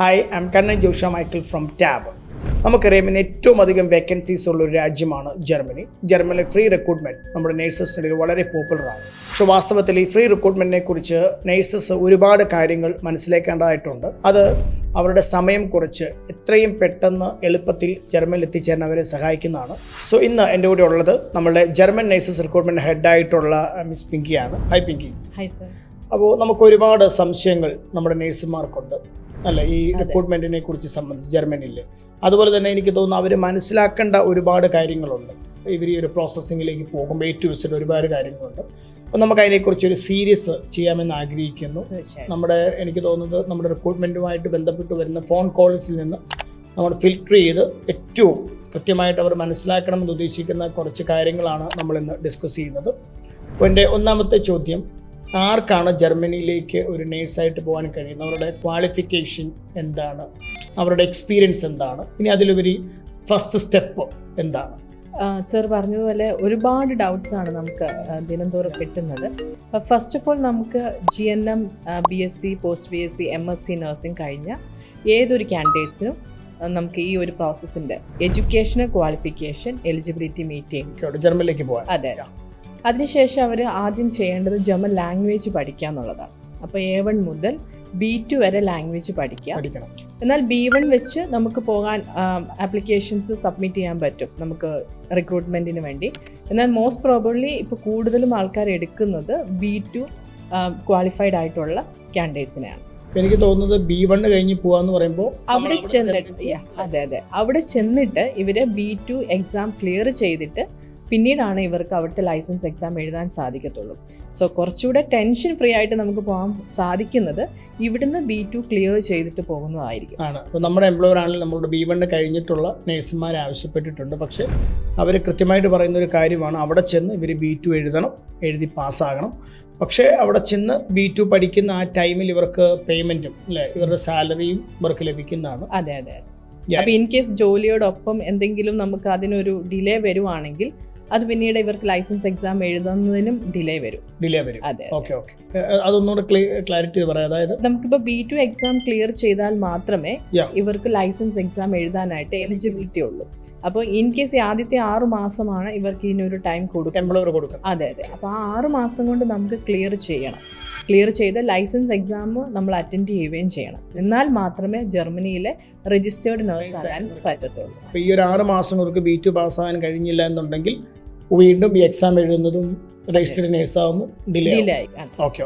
Hi, I'm Kannan Joshua Michael from TAB. നമുക്കറിയാം ഇന്ന് ഏറ്റവും അധികം വേക്കൻസീസ് ഉള്ള ഒരു രാജ്യമാണ് ജർമ്മനി. ജർമ്മനിലെ ഫ്രീ റിക്രൂട്ട്മെൻറ്റ് നമ്മുടെ നേഴ്സസിനിടയിൽ വളരെ പോപ്പുലറാണ്. പക്ഷേ വാസ്തവത്തിൽ ഈ ഫ്രീ റിക്രൂട്ട്മെൻറ്റിനെ കുറിച്ച് നേഴ്സസ് ഒരുപാട് കാര്യങ്ങൾ മനസ്സിലാക്കേണ്ടതായിട്ടുണ്ട്. അത് അവരുടെ സമയം കുറച്ച് എത്രയും പെട്ടെന്ന് എളുപ്പത്തിൽ ജർമ്മനിൽ എത്തിച്ചേരാൻ അവരെ സഹായിക്കുന്നതാണ്. സോ ഇന്ന് എൻ്റെ കൂടെ ഉള്ളത് നമ്മുടെ ജർമ്മൻ നേഴ്സസ് റിക്രൂട്ട്മെൻറ്റ് ഹെഡായിട്ടുള്ള മിസ് പിങ്കിയാണ്. ഹായ് പിങ്കി. Hi sir. അപ്പോൾ നമുക്ക് ഒരുപാട് സംശയങ്ങൾ നമ്മുടെ നേഴ്സുമാർക്കുണ്ട് അല്ല ഈ റിക്രൂട്ട്മെൻറ്റിനെ കുറിച്ച് സംബന്ധിച്ച് ജർമ്മനിയിൽ. അതുപോലെ തന്നെ എനിക്ക് തോന്നുന്നു അവർ മനസ്സിലാക്കേണ്ട ഒരുപാട് കാര്യങ്ങളുണ്ട്. ഇവർ ഈ ഒരു പ്രോസസ്സിങ്ങിലേക്ക് പോകുമ്പോൾ ഏറ്റവും ഒരുപാട് കാര്യങ്ങളുണ്ട്. അപ്പോൾ നമുക്ക് അതിനെക്കുറിച്ച് ഒരു സീരീസ് ചെയ്യാമെന്ന് ആഗ്രഹിക്കുന്നു. എനിക്ക് തോന്നുന്നത് നമ്മുടെ റിക്രൂട്ട്മെൻറ്റുമായിട്ട് ബന്ധപ്പെട്ട് വരുന്ന ഫോൺ കോൾസിൽ നിന്ന് നമ്മൾ ഫിൽറ്റർ ചെയ്ത് ഏറ്റവും കൃത്യമായിട്ട് അവർ മനസ്സിലാക്കണമെന്ന് ഉദ്ദേശിക്കുന്ന കുറച്ച് കാര്യങ്ങളാണ് നമ്മളിന്ന് ഡിസ്കസ് ചെയ്യുന്നത്. അപ്പോൾ എൻ്റെ ഒന്നാമത്തെ ചോദ്യം, ആർക്കാണ് ജർമ്മനിയിലേക്ക് ഒരു നേഴ്സായിട്ട് പോകാൻ കഴിയുന്നത്? അവരുടെ ക്വാളിഫിക്കേഷൻ എന്താണ്? അവരുടെ എക്സ്പീരിയൻസ് എന്താണ്? ഇനി അതിലുപരി ഫസ്റ്റ് സ്റ്റെപ്പ് എന്താണ്? സർ പറഞ്ഞതുപോലെ ഒരുപാട് ഡൗട്ട്സ് ആണ് നമുക്ക് ദിനംതോറും കിട്ടുന്നത്. ഫസ്റ്റ് ഓഫ് ഓൾ നമുക്ക് GNM, BSc, post BSc, MSc nursing കഴിഞ്ഞ ഏതൊരു കാൻഡിഡേറ്റ്സിനും നമുക്ക് ഈ ഒരു പ്രോസസ്സിൻ്റെ എഡ്യൂക്കേഷണൽ ക്വാളിഫിക്കേഷൻ എലിജിബിലിറ്റി മീറ്റ് ചെയ്യും ജർമ്മനിലേക്ക് പോകാൻ. അതെ. അതിനുശേഷം അവർ ആദ്യം ചെയ്യേണ്ടത് ജർമ്മൻ ലാംഗ്വേജ് പഠിക്കുക എന്നുള്ളതാണ്. അപ്പോൾ A1 മുതൽ B2 വരെ ലാംഗ്വേജ് പഠിക്കണം. എന്നാൽ B1 വെച്ച് നമുക്ക് പോകാൻ ആപ്ലിക്കേഷൻസ് സബ്മിറ്റ് ചെയ്യാൻ പറ്റും നമുക്ക് റിക്രൂട്ട്മെൻറ്റിന് വേണ്ടി. എന്നാൽ മോസ്റ്റ് പ്രോബബ്ലി ഇപ്പോൾ കൂടുതലും ആൾക്കാർ എടുക്കുന്നത് B2 ക്വാളിഫൈഡ് ആയിട്ടുള്ള കാൻഡിഡേറ്റ്സിനെയാണ്. എനിക്ക് തോന്നുന്നത് B1 കഴിഞ്ഞ് പോകാന്ന് പറയുമ്പോൾ അവിടെ ചെന്നിട്ട് അവിടെ ചെന്നിട്ട് ഇവർ B2 എക്സാം ക്ലിയർ ചെയ്തിട്ട് പിന്നീടാണ് ഇവർക്ക് അവിടുത്തെ ലൈസൻസ് എക്സാം എഴുതാൻ സാധിക്കത്തുള്ളൂ. സോ കുറച്ചുകൂടെ ടെൻഷൻ ഫ്രീ ആയിട്ട് നമുക്ക് പോകാൻ സാധിക്കുന്നത് ഇവിടുന്ന് B2 ക്ലിയർ ചെയ്തിട്ട് പോകുന്നതായിരിക്കും. ആണ്. അപ്പോൾ നമ്മുടെ എംപ്ലോയർ ആണെങ്കിൽ നമ്മളോട് B1 കഴിഞ്ഞിട്ടുള്ള നേഴ്സുമാരെ ആവശ്യപ്പെട്ടിട്ടുണ്ട്. പക്ഷേ അവർ കൃത്യമായിട്ട് പറയുന്ന ഒരു കാര്യമാണ്, അവിടെ ചെന്ന് ഇവർ B2 എഴുതി പാസ്സാകണം. പക്ഷേ അവിടെ ചെന്ന് B2 പഠിക്കുന്ന ആ ടൈമിൽ ഇവർക്ക് പേയ്മെൻറ്റും അല്ലേ, ഇവരുടെ സാലറിയും ഇവർക്ക് ലഭിക്കുന്നതാണ്. അതെ. അപ്പോൾ ഇൻ കേസ് ജോലിയോടൊപ്പം എന്തെങ്കിലും നമുക്ക് അതിനൊരു ഡിലേ വരുവാണെങ്കിൽ അത് പിന്നീട് ഇവർക്ക് ലൈസൻസ് എക്സാം എഴുതുന്നതിനും ഡിലേ വരും. അതെ. ഓക്കെ. അതൊന്നുകൂടെ ക്ലാരിറ്റി പറയാം. അതായത് നമുക്കിപ്പോൾ B2 എക്സാം ക്ലിയർ ചെയ്താൽ മാത്രമേ ഇവർക്ക് ലൈസൻസ് എക്സാം എഴുതാനായിട്ട് എലിജിബിലിറ്റി ഉള്ളൂ. അപ്പോൾ ഇൻ കേസ് ആദ്യത്തെ 6 മാസമാണ് ഇവർക്ക് ഇതിനൊരു ടൈം കൊടുക്കും. അതെ. അപ്പോൾ ആ 6 മാസം കൊണ്ട് നമുക്ക് ക്ലിയർ ചെയ്ത് ലൈസൻസ് എക്സാം നമ്മൾ അറ്റൻഡ് ചെയ്യുകയും ചെയ്യണം. എന്നാൽ മാത്രമേ ജർമ്മനിയിലെ രജിസ്റ്റേർഡ് നേഴ്സ് ആകാൻ പറ്റത്തുള്ളൂ. അപ്പോൾ ഈ ഒരു 6 മാസം അവർക്ക് B2 പാസ്സാകാൻ കഴിഞ്ഞില്ല എന്നുണ്ടെങ്കിൽ വീണ്ടും ഈ എക്സാം എഴുതുന്നതും രജിസ്റ്റേർഡ് നേഴ്സ് ആവുന്നു ഡിലേ ആയി. ഓക്കെ.